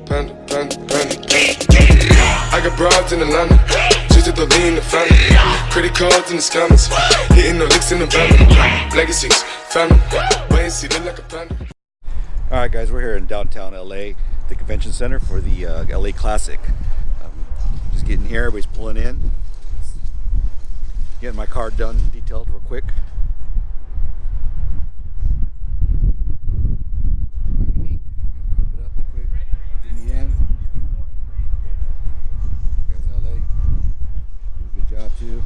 panda, panda, panda. I got broads in Atlanta, just at the lean, the family. Credit cards in the scammers, hitting the licks in the van. Legacies, family, wait and see, look like a panda. Alright guys, we're here in downtown LA, the convention center for the LA Classic. Just getting here, everybody's pulling in. Getting my car done, detailed real quick. Unique. Hook it up real quick. In the end. Guys, LA. Do a good job too.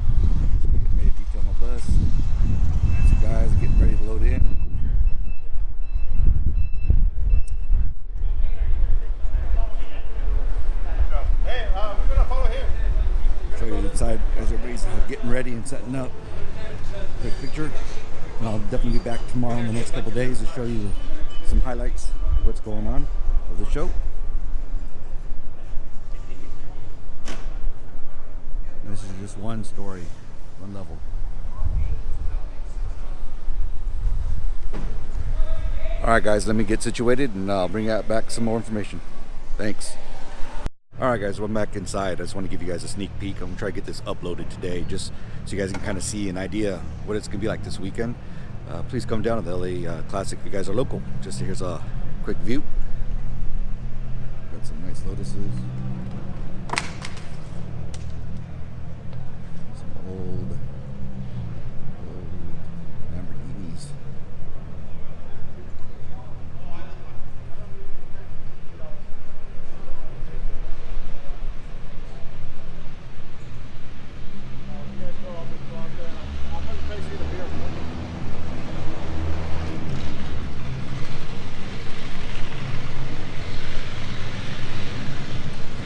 Getting ready to detail my bus. Some guys getting ready to load in. Show you inside as everybody's getting ready and setting up. Take a picture. And I'll definitely be back tomorrow in the next couple days to show you some highlights of what's going on of the show. And this is just one story, one level. Alright guys, let me get situated and I'll bring out back some more information. Thanks. Alright guys, we're back inside. I just want to give you guys a sneak peek. I'm going to try to get this uploaded today just so you guys can kind of see an idea what it's going to be like this weekend. Please come down to the LA Classic if you guys are local. Just here's a quick view. Got some nice Lotuses. Some old Lamborghinis.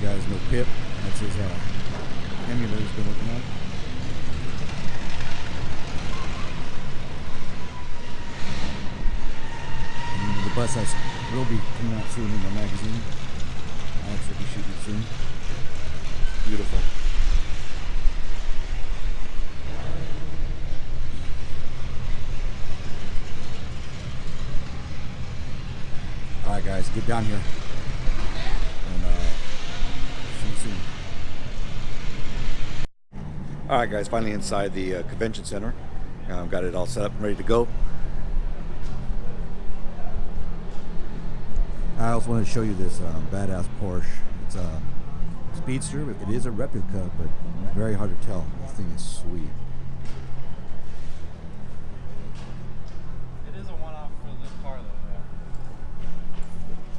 Guys, no Pip. That's his emulator he's been working on. And the bus will be coming out soon in the magazine. Alex will be shooting it soon. Beautiful. Alright guys, get down here. Alright guys, finally inside the convention center. Got it all set up and ready to go. I also want to show you this badass Porsche. It's a Speedster. It is a replica, but very hard to tell. This thing is sweet. It is a one-off for this car though,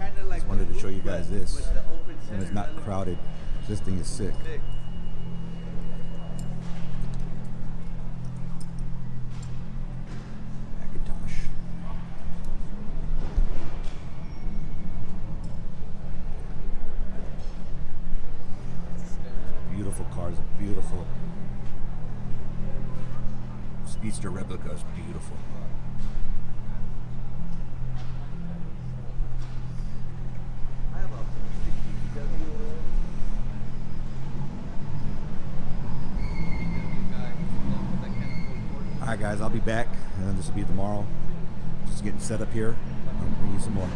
yeah. Kind of like Just wanted to show you guys this. with the open And it's center not element. crowded. This thing is sick. Beautiful cars, beautiful Speedster replica is beautiful. I have a Alright guys, I'll be back and then this will be tomorrow. Just getting set up here. I'll bring you some more.